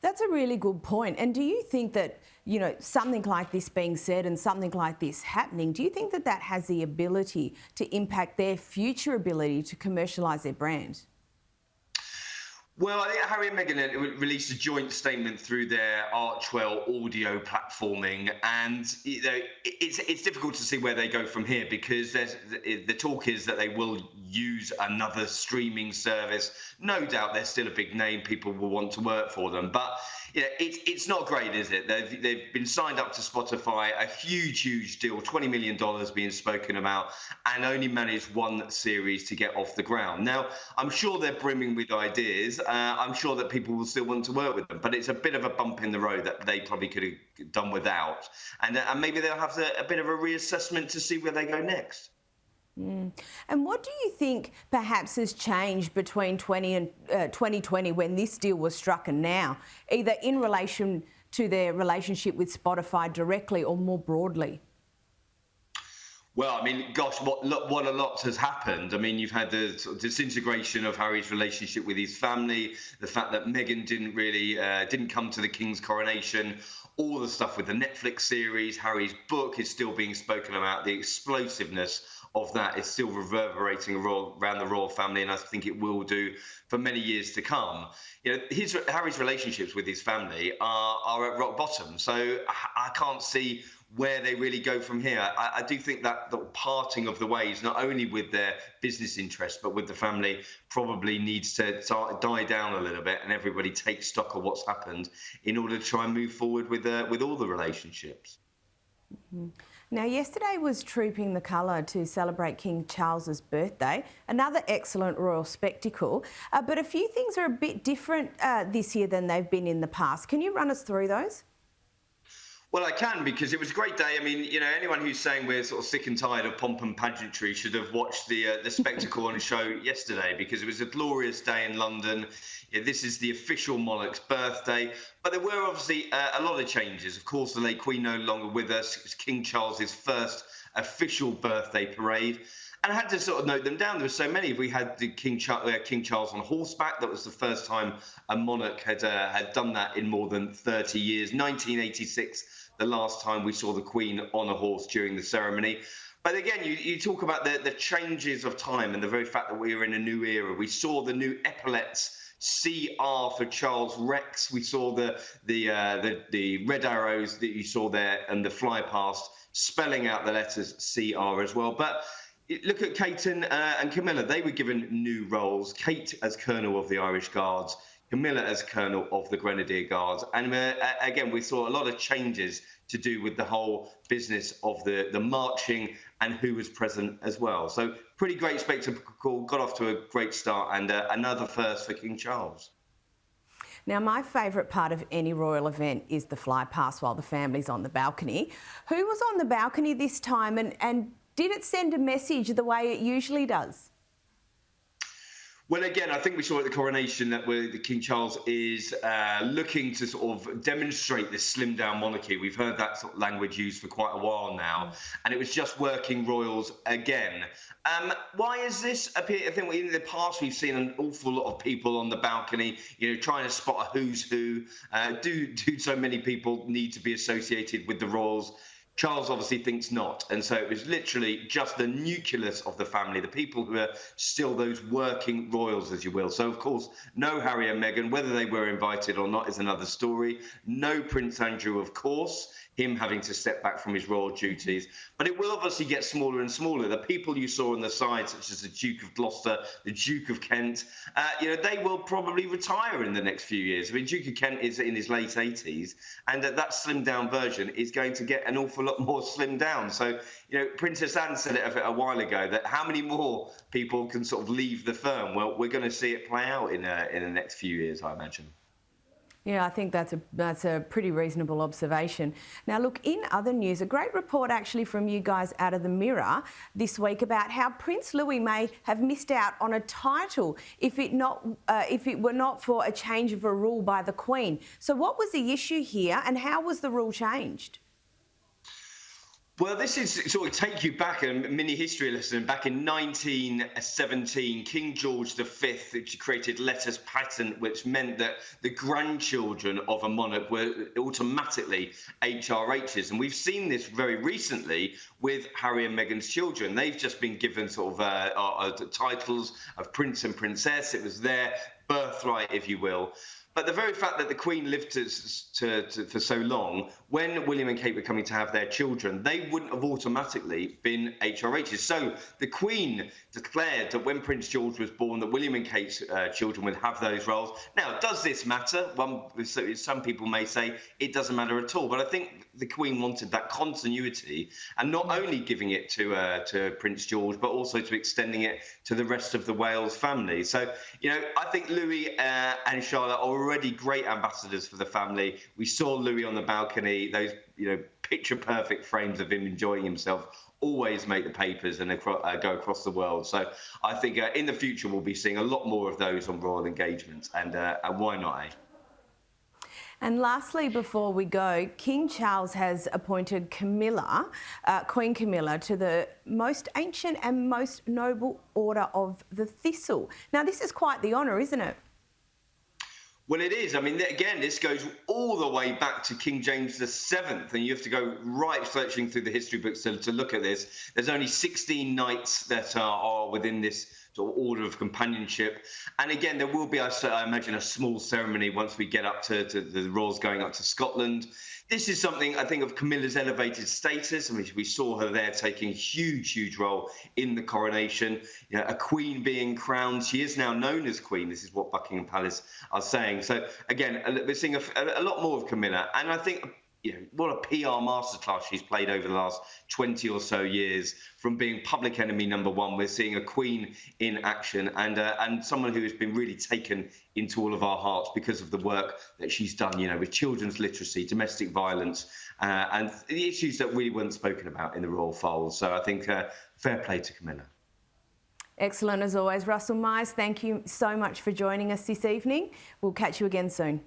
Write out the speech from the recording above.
That's a really good point. And do you think that, something like this being said and something like this happening, do you think that that has the ability to impact their future ability to commercialise their brand? Well, I think Harry and Meghan released a joint statement through their Archwell audio platforming, and it's difficult to see where they go from here because the talk is that they will use another streaming service. No doubt they're still a big name; people will want to work for them, but it's not great, is it? They've been signed up to Spotify, a huge deal, $20 million being spoken about, and only managed one series to get off the ground. Now, I'm sure they're brimming with ideas. I'm sure that people will still want to work with them, but it's a bit of a bump in the road that they probably could have done without. And maybe they'll have a bit of a reassessment to see where they go next. And what do you think perhaps has changed between 2020 when this deal was struck and now, either in relation to their relationship with Spotify directly or more broadly? Well, I mean, gosh, what a lot has happened. I mean, you've had the sort of disintegration of Harry's relationship with his family, the fact that Meghan didn't come to the King's coronation, all the stuff with the Netflix series, Harry's book is still being spoken about, the explosiveness of that is still reverberating around the royal family, and I think it will do for many years to come. Harry's relationships with his family are at rock bottom, so I can't see where they really go from here. I do think that the parting of the ways, not only with their business interests, but with the family, probably needs to die down a little bit, and everybody take stock of what's happened in order to try and move forward with all the relationships. Mm-hmm. Now, yesterday was Trooping the Colour to celebrate King Charles's birthday, another excellent royal spectacle. But a few things are a bit different this year than they've been in the past. Can you run us through those? Well, I can, because it was a great day. I mean, anyone who's saying we're sort of sick and tired of pomp and pageantry should have watched the spectacle on the show yesterday, because it was a glorious day in London. This is the official monarch's birthday, but there were obviously a lot of changes. Of course, the late Queen no longer with us. It was King Charles's first official birthday parade. And I had to sort of note them down. There were so many. We had the King Charles on horseback. That was the first time a monarch had done that in more than 30 years. 1986, the last time we saw the Queen on a horse during the ceremony. But again, you talk about the changes of time and the very fact that we are in a new era. We saw the new epaulets, CR for Charles Rex. We saw the red arrows that you saw there and the fly past spelling out the letters CR as well. But look at Kate and Camilla. They were given new roles. Kate as Colonel of the Irish Guards, Camilla as Colonel of the Grenadier Guards. And again, we saw a lot of changes to do with the whole business of the marching and who was present as well. So pretty great spectacle, got off to a great start, and another first for King Charles. Now, my favourite part of any royal event is the fly past while the family's on the balcony. Who was on the balcony this time, and did it send a message the way it usually does? Well, again, I think we saw at the coronation that the King Charles is looking to sort of demonstrate this slimmed-down monarchy. We've heard that sort of language used for quite a while now, and it was just working royals again. Why is this? I think in the past we've seen an awful lot of people on the balcony, trying to spot a who's who. Do so many people need to be associated with the royals? Charles obviously thinks not. And so it was literally just the nucleus of the family, the people who are still those working royals, as you will. So, of course, no Harry and Meghan. Whether they were invited or not is another story. No Prince Andrew, of course, him having to step back from his royal duties. But it will obviously get smaller and smaller. The people you saw on the side, such as the Duke of Gloucester, the Duke of Kent, they will probably retire in the next few years. I mean, Duke of Kent is in his late 80s, and that slimmed down version is going to get an awful lot more slimmed down. So, Princess Anne said it a while ago, that how many more people can sort of leave the firm? Well, we're going to see it play out in the next few years, I imagine. Yeah, I think that's a pretty reasonable observation. Now, look, in other news, a great report actually from you guys out of the Mirror this week about how Prince Louis may have missed out on a title if it were not for a change of a rule by the Queen. So what was the issue here, and how was the rule changed? Well, this is sort of take you back a mini history lesson. Back in 1917, King George V created letters patent, which meant that the grandchildren of a monarch were automatically HRHs. And we've seen this very recently with Harry and Meghan's children. They've just been given sort of titles of prince and princess. It was their birthright, if you will. But the very fact that the Queen lived for so long, when William and Kate were coming to have their children, they wouldn't have automatically been HRHs. So the Queen declared that when Prince George was born, that William and Kate's children would have those roles. Now, does this matter? Well, some people may say it doesn't matter at all. But I think the Queen wanted that continuity, and not only giving it to Prince George, but also to extending it to the rest of the Wales family. So, I think Louis and Charlotte are already great ambassadors for the family. We saw Louis on the balcony, those picture perfect frames of him enjoying himself always make the papers and go across the world. So I think in the future we'll be seeing a lot more of those on royal engagements, and why not, eh? And lastly, before we go, King Charles has appointed Camilla, Queen Camilla, to the most ancient and most noble order of the Thistle. Now, this is quite the honour, isn't it? Well, it is. I mean, again, this goes all the way back to King James VII, and you have to go right searching through the history books to look at this. There's only 16 knights that are within this sort of order of companionship. And again, there will be, I imagine, a small ceremony once we get up to the royals going up to Scotland. This is something, I think, of Camilla's elevated status. I mean, we saw her there taking a huge role in the coronation. A queen being crowned. She is now known as queen. This is what Buckingham Palace are saying. So, again, we're seeing a lot more of Camilla. And I think, what a PR masterclass she's played over the last 20 or so years. From being public enemy #1, we're seeing a queen in action, and someone who has been really taken into all of our hearts because of the work that she's done, with children's literacy, domestic violence, and the issues that really weren't spoken about in the royal fold. So I think fair play to Camilla. Excellent as always. Russell Myers, thank you so much for joining us this evening. We'll catch you again soon.